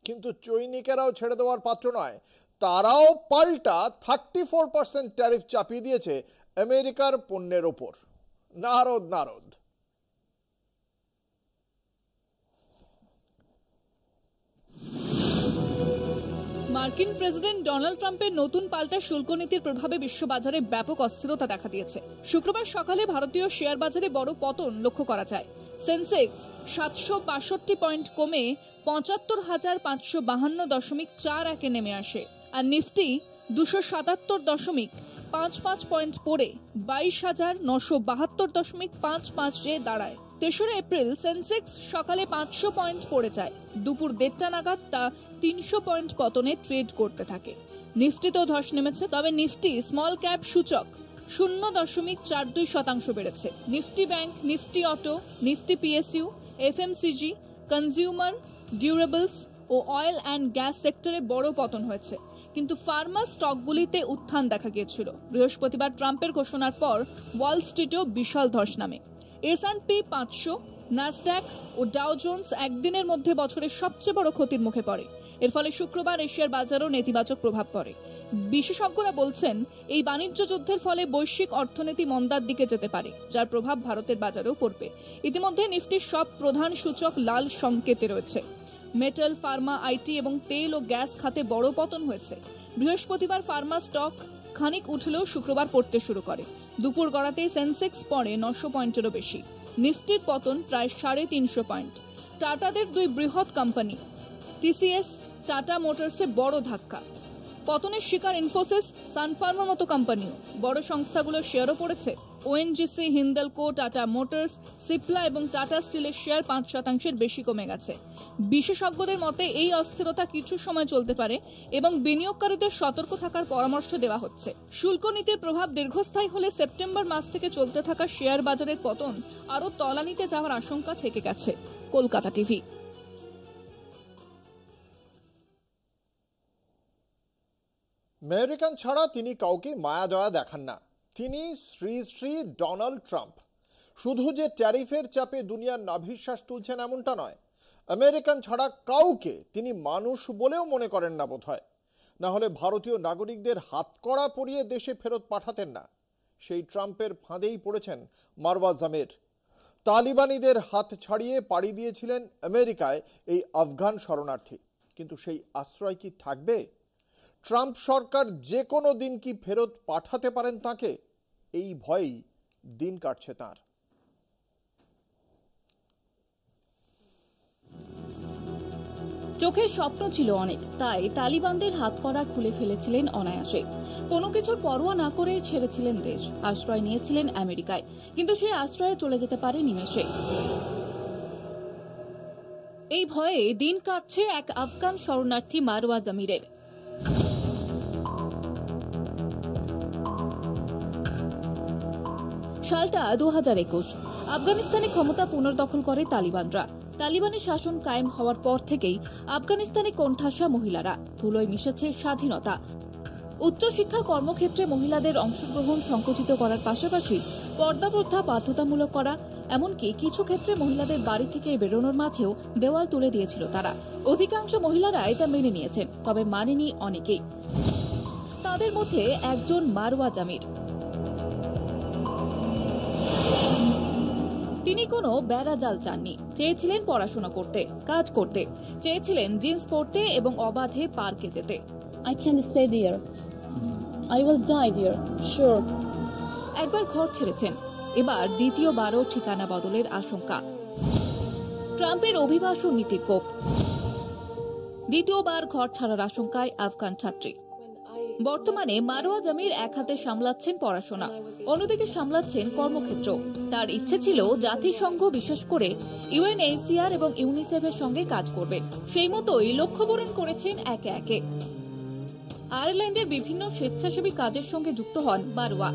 Speaker 1: কিন্তু চৈনিকেরাও ছেড়ে দেওয়ার পাত্র নয়। তারাও পাল্টা 34% ট্যারিফ চাপিয়ে দিয়েছে আমেরিকার পণ্যের ওপর। নারদ নারদ।
Speaker 8: মার্কিন প্রেসিডেন্ট ডোনাল্ড ট্রাম্পের নতুন পাল্টা শুল্ক নীতির প্রভাবে বিশ্ববাজারে ব্যাপক অস্থিরতা দেখা দিয়েছে। শুক্রবার সকালে ভারতীয় শেয়ার বাজারে বড় পতন লক্ষ্য করা যায়। সেন্সেক্স 762 পয়েন্ট কমে ৭৫,৫৫২.৪ নেমে আসে, আর নিফটি 277.55 পয়েন্ট পড়ে 22,972.55 দাঁড়ায়। ৩রা এপ্রিল সেন্সেক্স সকালে 500 পয়েন্ট পড়ে যায়। দুপুর 1:30 নাগাদ তা 300 পয়েন্ট পতনে ট্রেড করতে থাকে। নিফটিতেও ধস নেমেছে, তবে নিফটি স্মল ক্যাপ সূচক 0.42% বেড়েছে। Nifty bank, Nifty auto, Nifty PSU, FMCG, consumer durables ও অয়েল অ্যান্ড গ্যাস সেক্টরে বড় পতন হয়েছে, কিন্তু ফার্মা স্টকগুলিতে উত্থান দেখা গিয়েছিল। বৃহস্পতিবার ট্রাম্পের ঘোষণার পর ওয়াল স্ট্রিটেও বিশাল ধস নামে। S&P 500, ন্যাসড্যাক ও ডাও জোন্স একদিনের মধ্যে বছরের সবচেয়ে বড় ক্ষতির মুখে পড়ে। এর ফলে শুক্রবার এশিয়ার বাজারেও নেতিবাচক প্রভাব পড়ে। বিশেষজ্ঞরা বলছেন, এই বাণিজ্য যুদ্ধের ফলে বৈশ্বিক অর্থনীতি মন্দার দিকে যেতে পারে, যার প্রভাব ভারতের বাজারেও পড়বে। ইতিমধ্যে নিফটির সব প্রধান সূচক লাল সংকেতে রয়েছে। মেটাল, ফার্মা, আইটি এবং তেল ও গ্যাস খাতে বড় পতন হয়েছে। বৃহস্পতিবার ফার্মা স্টক খানিক উঠলেও শুক্রবার পড়তে শুরু করে। দুপুর গড়াতেই সেন্সেক্স পড়ে 900 পয়েন্টেরও বেশি। নিফটির পতন প্রায় 350 পয়েন্ট। টাটাদের দুই বৃহৎ কোম্পানি টিসিএস, টাটা মোটরসে বড় ধাক্কা। পতনের শিকার ইনফোসিস, সানফার্মার মতো কোম্পানিও। বড় সংস্থাগুলোর শেয়ারও পড়েছে। ONGC, Hindalco, tata motors, Cipla এবং টাটা স্টিলের শেয়ার 5% বেশি কমে গেছে। বিশেষজ্ঞদের মতে এই অস্থিরতা কিছু সময় চলতে পারে এবং বিনিয়োগকারীদের সতর্ক থাকার পরামর্শ দেওয়া হচ্ছে। শুল্ক নীতির প্রভাব দীর্ঘস্থায়ী হলে সেপ্টেম্বর মাস থেকে চলতে থাকা শেয়ার বাজারের পতন আরও তলানিতে যাওয়ার আশঙ্কা থেকে গেছে। কলকাতা টিভি।
Speaker 1: আমেরিকান ছাড়া তিনি কাউকে মায়া দয়া দেখান না। তিনি শ্রী শ্রী ডোনাল্ড ট্রাম্প। শুধু যে ট্যারিফের চাপে দুনিয়ার নাভিশ্বাস তুলছেন এমনটা নয়, আমেরিকান ছাড়া কাউকে তিনি মানুষ বলেও মনে করেন না বোধহয়। না হলে ভারতীয় নাগরিকদের হাতকড়া পরিয়ে দেশে ফেরত পাঠাতেন না। সেই ট্রাম্পের ফাঁদেই পড়েছেন মারওয়া জামির। তালিবানিদের হাত ছাড়িয়ে পাড়ি দিয়েছিলেন আমেরিকায় এই আফগান শরণার্থী, কিন্তু সেই আশ্রয় কি থাকবে? ট্রাম্প সরকার যে কোনো দিন কি ফেরত পাঠাতে পারেন তাকে? এই ভয়েই দিন কাটছে তার।
Speaker 12: চোখের স্বপ্ন ছিল অনেক, তাই তালিবানদের হাতকড়া খুলে ফেলেছিলেন অনায়াসে। কোনো কিছুর পরোয়া না করে ছেড়েছিলেন দেশ, আশ্রয় নিয়েছিলেন আমেরিকায়, কিন্তু সেই আশ্রয়ে চলে যেতে পারে নিমেষে। এই ভয়ে দিন কাটছে এক আফগান শরণার্থী মারওয়া জামিরের। সালটা 2021। আফগানিস্তানে ক্ষমতা পুনর্দখল করে তালিবানরা। তালিবানের শাসন কায়েম হওয়ার পর থেকেই আফগানিস্তানে কোণঠাসা মহিলারা, ধুলোয় মিশেছে স্বাধীনতা। উচ্চশিক্ষা, কর্মক্ষেত্রে মহিলাদের অংশগ্রহণ সংকুচিত করার পাশাপাশি পর্দা প্রথা বাধ্যতামূলক করা, এমনকি কিছু ক্ষেত্রে মহিলাদের বাড়ি থেকে বেরোনোর মাঝেও দেওয়াল তুলে দিয়েছিল তারা। অধিকাংশ মহিলারা এটা মেনে নিয়েছেন, তবে মানেনি অনেকেই। তাদের মধ্যে একজন মারওয়া জামির। তিনি কোনো বেড়াজাল চাননি, চেয়েছিলেন পড়াশোনা করতে, কাজ করতে, চেয়েছিলেন জিন্স পরতে এবং অবাধে পার্কে যেতে।
Speaker 3: I can stay there. I will die there, sure.
Speaker 12: একবার ঘর ছেড়েছেন, এবার দ্বিতীয়বারও ঠিকানা বদলের আশঙ্কা। ট্রাম্পের অভিবাসন নীতির কোপ। দ্বিতীয়বার ঘর ছাড়ার আশঙ্কায় আফগান ছাত্রী। বর্তমানে মারওয়া জামির এক হাতে সামলাচ্ছেন পড়াশোনা, অন্যদিকে সামলাচ্ছেন কর্মক্ষেত্র। তার ইচ্ছে ছিল জাতিসংঘ, বিশেষ করে UNHCR এবং ইউনিসেফের সঙ্গে কাজ করবেন। সেই মতোই লক্ষ্য পূরণ করেছেন একে একে। আয়ারল্যান্ডের বিভিন্ন স্বেচ্ছাসেবী কাজের সঙ্গে যুক্ত হন বারোয়া।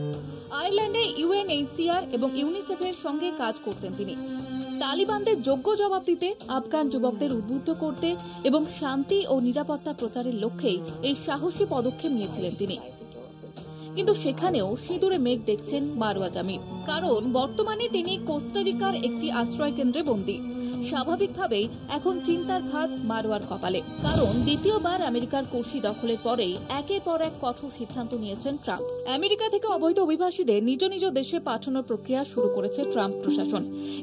Speaker 12: আয়ারল্যান্ডে UNHCR এবং ইউনিসেফের সঙ্গে কাজ করতেন তিনি। তালিবানদের যোগ্য জবাব দিতে, আফগান যুবকদের উদ্বুদ্ধ করতে এবং শান্তি ও নিরাপত্তা প্রচারের লক্ষ্যেই এই সাহসী পদক্ষেপ নিয়েছিলেন তিনি। কিন্তু সেখানেও সিঁদুরে মেঘ দেখছেন মারওয়া জামিল, কারণ বর্তমানে তিনি কোস্টারিকার একটি আশ্রয় কেন্দ্রে বন্দী। স্বাভাবিকভাবেই এখন চিন্তার ভাঁজ মারওয়ার কপালে, কারণ দ্বিতীয়বার আমেরিকার কুর্সি দখলের পরেই একের পর এক কঠোর সিদ্ধান্ত নিয়েছেন ট্রাম্প। আমেরিকা থেকে অবৈধ অভিবাসীদের নিজ নিজ দেশে পাঠানোর প্রক্রিয়া শুরু করেছে ট্রাম্প প্রশাসন।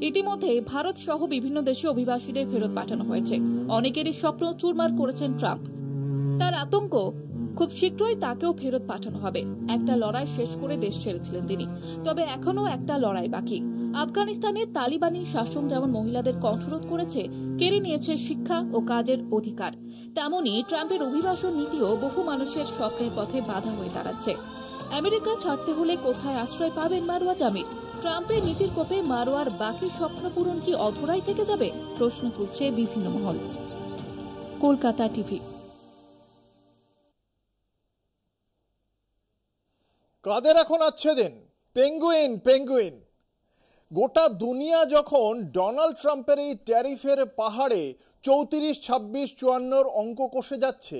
Speaker 12: ইতিমধ্যে ভারত সহ বিভিন্ন দেশে অভিবাসীদের ফেরত পাঠানো হয়েছে। অনেকেরই স্বপ্ন চুরমার করেছেন ট্রাম্প। তার আতঙ্ক খুব শীঘ্রই তাকেও ফেরত পাঠানো হবে। একটা লড়াই শেষ করে দেশ ছেড়েছিলেন তিনি, তবে এখনো একটা লড়াই বাকি। আফগানিস্তানের তালিবানি শাসন যেমন মহিলাদের কণ্ঠরোধ করেছে, কেড়ে নিয়েছে শিক্ষা ও কাজের অধিকার, তেমনি ট্রাম্পের অভিবাসন নীতিও বহু মানুষের স্বপ্নের পথে বাধা হয়ে দাঁড়াচ্ছে। আমেরিকা ছাড়তে হলে কোথায় আশ্রয় পাবেন মারওয়া জামিল? ট্রাম্পের নীতির কোপে মারওয়ার বাকি স্বপ্ন পূরণ কি অধরাই থেকে যাবে? প্রশ্ন তুলছে বিভিন্ন মহল। কলকাতা টিভি।
Speaker 1: কাদের এখন আচ্ছেদিন? Penguin penguin. গোটা দুনিয়া যখন ডোনাল্ড ট্রাম্পের এই ট্যারিফের পাহাড়ে 34, 26, 54 অঙ্ক কষে যাচ্ছে,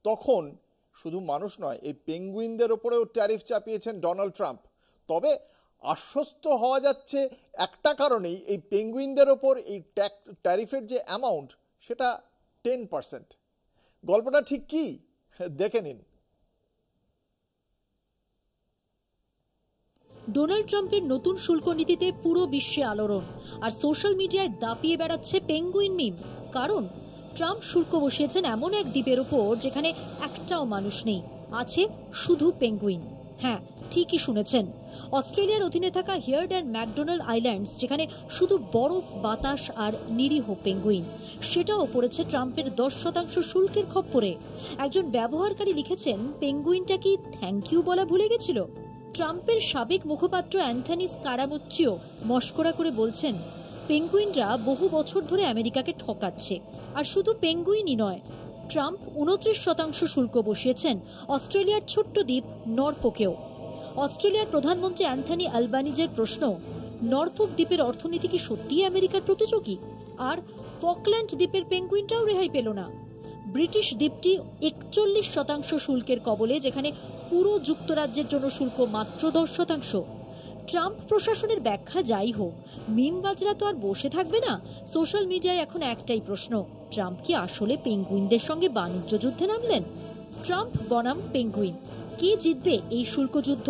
Speaker 1: তখন শুধু মানুষ নয়, এই পেঙ্গুইনদের ওপরেও ট্যারিফ চাপিয়েছেন ডোনাল্ড ট্রাম্প। তবে আশ্বস্ত হওয়া যাচ্ছে একটা কারণেই, এই পেঙ্গুইনদের ওপর এই ট্যারিফের যে অ্যামাউন্ট, সেটা 10%। গল্পটা ঠিক কি দেখে নিন।
Speaker 6: ডোনাল্ড ট্রাম্পের নতুন শুল্ক নীতিতে পুরো বিশ্বে আলোড়ন, আর সোশ্যাল মিডিয়ায় দাপিয়ে বেড়াচ্ছে পেঙ্গুইন মিম। কারণ ট্রাম্প শুল্ক বসিয়েছেন এমন এক দ্বীপের উপর যেখানে একটাও মানুষ নেই, আছে শুধু পেঙ্গুইন। হ্যাঁ, ঠিকই শুনেছেন, অস্ট্রেলিয়ার অধীনে থাকা হিয়ার্ড অ্যান্ড ম্যাকডোনাল্ড আইল্যান্ডস, যেখানে শুধু বরফ, বাতাস আর নিরীহ পেঙ্গুইন, সেটাও পড়েছে ট্রাম্পের 10% শুল্কের খপ্পরে। একজন ব্যবহারকারী লিখেছেন, পেঙ্গুইনটা কি থ্যাংক ইউ বলা ভুলে গেছিল? ট্রাম্পের সাবেক মুখপাত্র অ্যান্থনি স্কারামুচ্চিও মস্করা করে বলছেন, পেঙ্গুইনরা বহু বছর ধরে আমেরিকাকে ঠকাচ্ছে। আর শুধু পেঙ্গুইনই নয়, ট্রাম্প 29% শুল্ক বসিয়েছেন অস্ট্রেলিয়ার ছোট্ট দ্বীপ নরফোকেও। অস্ট্রেলিয়ার প্রধানমন্ত্রী অ্যান্থনি আলবানিজের প্রশ্ন, নরফোক দ্বীপের অর্থনীতি কি সত্যিই আমেরিকার প্রতিযোগী? আর ফকল্যান্ড দ্বীপের পেঙ্গুইনটাও রেহাই পেল না। ব্রিটিশ দ্বীপটি 41% শুল্কের কবলে, যেখানে পুরো যুক্তরাজ্যের জন্য শুল্ক মাত্র 10%। ট্রাম্প প্রশাসনের ব্যাখ্যা যাই হোক, মিমবাজরা তো আর বসে থাকবে না। সোশ্যাল মিডিয়ায় এখন একটাই প্রশ্ন, ট্রাম্প কি আসলে পেঙ্গুইনদের সঙ্গে বাণিজ্য যুদ্ধে নামলেন? ট্রাম্প বনাম পেঙ্গুইন, কে জিতবে এই শুল্ক যুদ্ধ?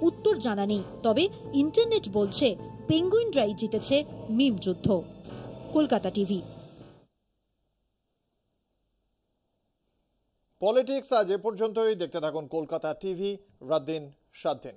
Speaker 6: উত্তর জানা নেই, তবে ইন্টারনেট বলছে পেঙ্গুইনরাই জিতেছে মিম যুদ্ধ। কলকাতা টিভি।
Speaker 1: পলিটিক্স আজ এ পর্যন্তই। দেখতে থাকুন কলকাতা টিভি। রাত দিন 7 দিন।